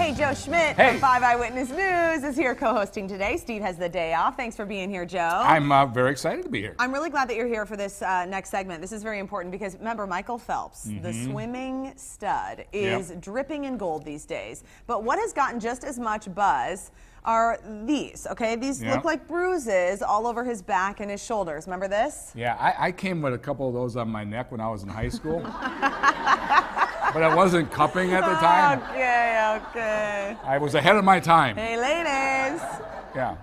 Hey, Joe Schmidt Hey. from 5 Eyewitness News is here co-hosting today. Steve has the day off. Thanks for being here, Joe. I'm very excited to be here. I'm really glad that you're here for this next segment. This is very important because remember, Michael Phelps, the swimming stud, is dripping in gold these days. But what has gotten just as much buzz are these, okay? These look like bruises all over his back and his shoulders. Remember this? Yeah, I came with a couple of those on my neck when I was in high school. But I wasn't cupping at the time. Okay. I was ahead of my time. Hey, ladies. Yeah.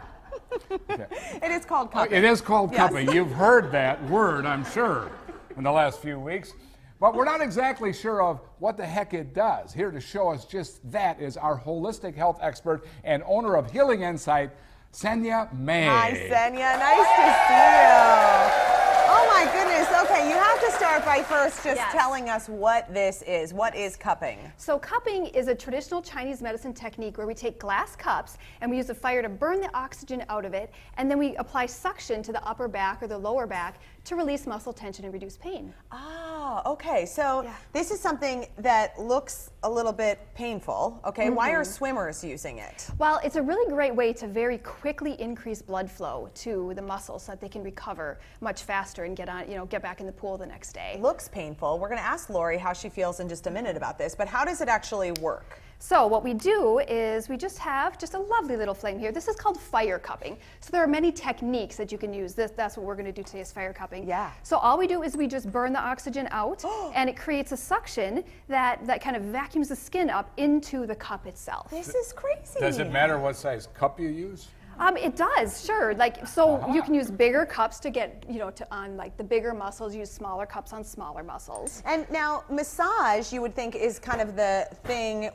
Okay. It is called cupping. It is called cupping. You've heard that word, I'm sure, in the last few weeks. But we're not exactly sure of what the heck it does. Here to show us just that is our holistic health expert and owner of Healing Insight, Senya May. Hi, Senya. Nice to see you. Oh my goodness. Okay, you have to start by first just telling us what this is. What is cupping? So cupping is a traditional Chinese medicine technique where we take glass cups and we use the fire to burn the oxygen out of it, and then we apply suction to the upper back or the lower back to release muscle tension and reduce pain. Oh, okay. So this is something that looks a little bit painful. Okay, why are swimmers using it? Well, it's a really great way to very quickly increase blood flow to the muscles so that they can recover much faster and get back in the pool the next day. Looks painful. We're going to ask Lori how she feels in just a minute about this, but how does it actually work? So what we do is we just have a lovely little flame here. This is called fire cupping. So there are many techniques that you can use. That's what we're going to do today is fire cupping. Yeah. So all we do is we just burn the oxygen out and it creates a suction that kind of vacuums the skin up into the cup itself. This is crazy. Does it matter what size cup you use? It does, sure. You can use bigger cups to get, on like the bigger muscles, use smaller cups on smaller muscles. And now massage, you would think, is kind of the thing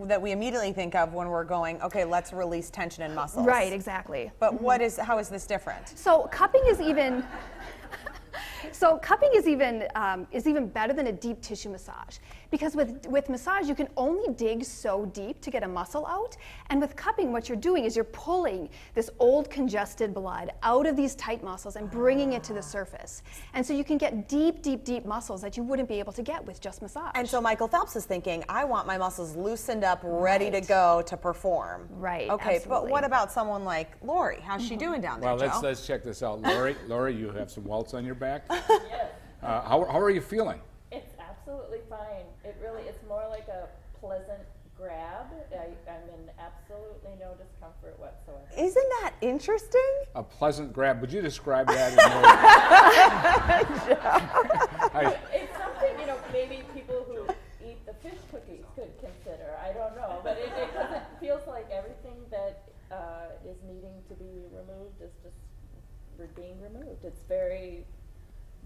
that we immediately think of when we're going, okay, let's release tension in muscles. Right, exactly. But how is this different? So cupping is even even better than a deep tissue massage, because with massage you can only dig so deep to get a muscle out, and with cupping what you're doing is you're pulling this old congested blood out of these tight muscles and bringing it to the surface, and so you can get deep muscles that you wouldn't be able to get with just massage. And so Michael Phelps is thinking, I want my muscles loosened up, ready to go to perform. Right. Okay, absolutely. but what about someone like Lori? How's she doing down there, Well, Joe? let's check this out. Lori, you have some welts on your back? Yes. How are you feeling? It's absolutely fine. It's more like a pleasant grab. I'm in absolutely no discomfort whatsoever. Isn't that interesting? A pleasant grab. Would you describe that in more? It's something, maybe people who eat the fish cookies could consider. I don't know. But it feels like everything that is needing to be removed is just being removed. It's very,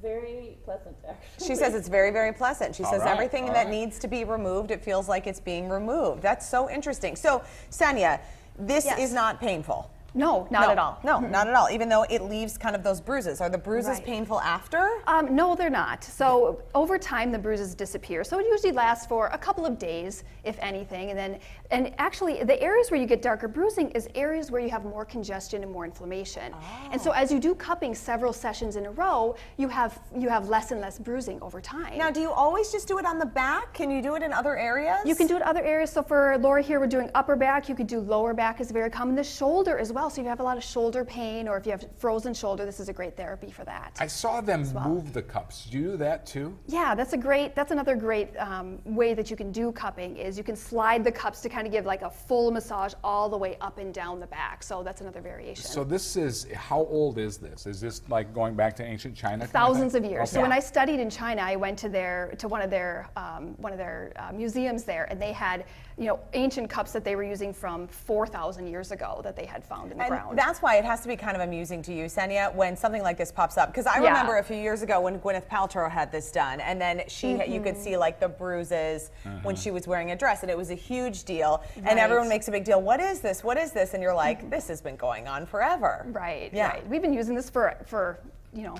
very pleasant, actually. She says it's very, very pleasant. She says everything that needs to be removed, it feels like it's being removed. That's so interesting. So, Senya, this is not painful. No, not at all. No, not at all, even though it leaves kind of those bruises. Are the bruises painful after? No, they're not. So over time, the bruises disappear. So it usually lasts for a couple of days, if anything. And actually, the areas where you get darker bruising is areas where you have more congestion and more inflammation. And so as you do cupping several sessions in a row, you have less and less bruising over time. Now, do you always just do it on the back? Can you do it in other areas? You can do it other areas. So for Laura here, we're doing upper back. You could do lower back is very common. The shoulder as well. So if you have a lot of shoulder pain or if you have frozen shoulder, this is a great therapy for that. I saw them move the cups. Do you do that too? Yeah, that's another great way that you can do cupping is you can slide the cups to kind of give like a full massage all the way up and down the back. So that's another variation. So this is, how old is this? Is this like going back to ancient China? Thousands of years. Okay. So when I studied in China, I went to one of their museums there, and they had ancient cups that they were using from 4,000 years ago that they had found in the ground. That's why it has to be kind of amusing to you, Senya, when something like this pops up. Because I remember a few years ago when Gwyneth Paltrow had this done, and then you could see like the bruises when she was wearing a dress, and it was a huge deal. And everyone makes a big deal. What is this? What is this? And you're like, this has been going on forever. Right. Yeah. Right. We've been using this for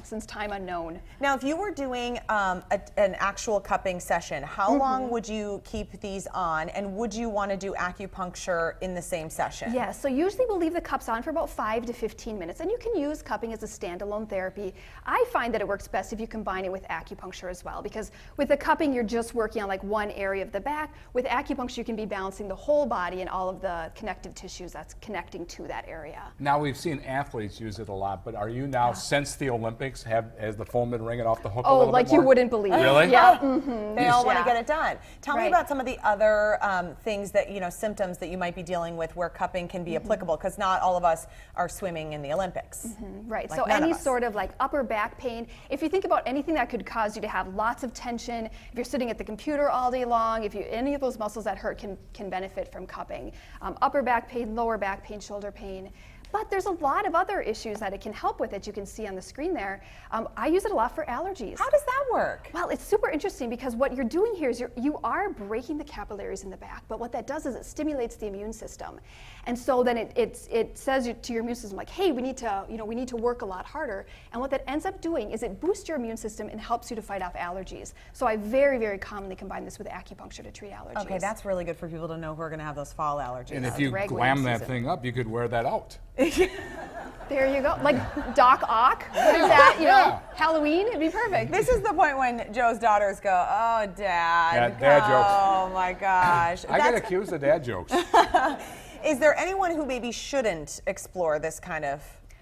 since time unknown. Now, if you were doing an actual cupping session, how long would you keep these on, and would you want to do acupuncture in the same session? Yeah, so usually we'll leave the cups on for about 5 to 15 minutes, and you can use cupping as a standalone therapy. I find that it works best if you combine it with acupuncture as well, because with the cupping, you're just working on like one area of the back. With acupuncture, you can be balancing the whole body and all of the connective tissues that's connecting to that area. Now, we've seen athletes use it a lot, but are you now, since the Olympics, has the phone been ringing off the hook a little like bit more? you wouldn't believe. Really? Yeah. They all want to get it done. Tell me Right. about some of the other things that, symptoms that you might be dealing with where cupping can be applicable, because not all of us are swimming in the Olympics. Right, Like so none of any us. sort of like upper back pain, if you think about anything that could cause you to have lots of tension, if you're sitting at the computer all day long, any of those muscles that hurt can benefit from cupping. Upper back pain, lower back pain, shoulder pain. But there's a lot of other issues that it can help with that you can see on the screen there. I use it a lot for allergies. How does that work? Well, it's super interesting because what you're doing here is you are breaking the capillaries in the back, but what that does is it stimulates the immune system. And so then it says to your immune system like, hey, we need to work a lot harder. And what that ends up doing is it boosts your immune system and helps you to fight off allergies. So I very, very commonly combine this with acupuncture to treat allergies. Okay, that's really good for people to know who are going to have those fall allergies. And if you ragweed glam that season. thing up, you could wear that out. There you go. Like Doc Ock, what is that? Yeah. Halloween, it'd be perfect. This is the point when Joe's daughters go, oh, Dad. Dad jokes. Oh, my gosh. I get accused of dad jokes. Is there anyone who maybe shouldn't explore this kind of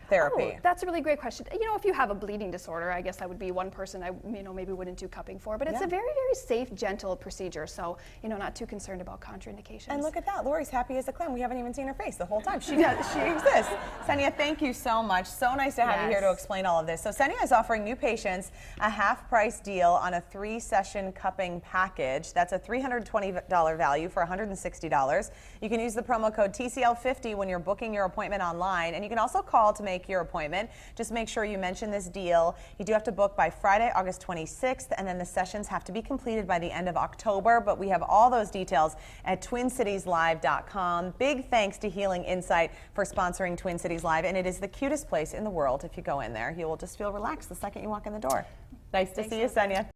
therapy? Oh, that's a really great question. If you have a bleeding disorder, I guess that would be one person I maybe wouldn't do cupping for. But it's a very, very safe, gentle procedure. So, not too concerned about contraindications. And look at that. Lori's happy as a clam. We haven't even seen her face the whole time. She exists. Senia, thank you so much. So nice to have you here to explain all of this. So Senia is offering new patients a half-price deal on a 3-session cupping package. That's a $320 value for $160. You can use the promo code TCL50 when you're booking your appointment online. And you can also call to make your appointment. Just make sure you mention this deal. You do have to book by Friday, August 26th, and then the sessions have to be completed by the end of October. But we have all those details at TwinCitiesLive.com. Big thanks to Healing Insight for sponsoring Twin Cities Live, and it is the cutest place in the world. If you go in there, you will just feel relaxed the second you walk in the door. Nice to see you, Senia.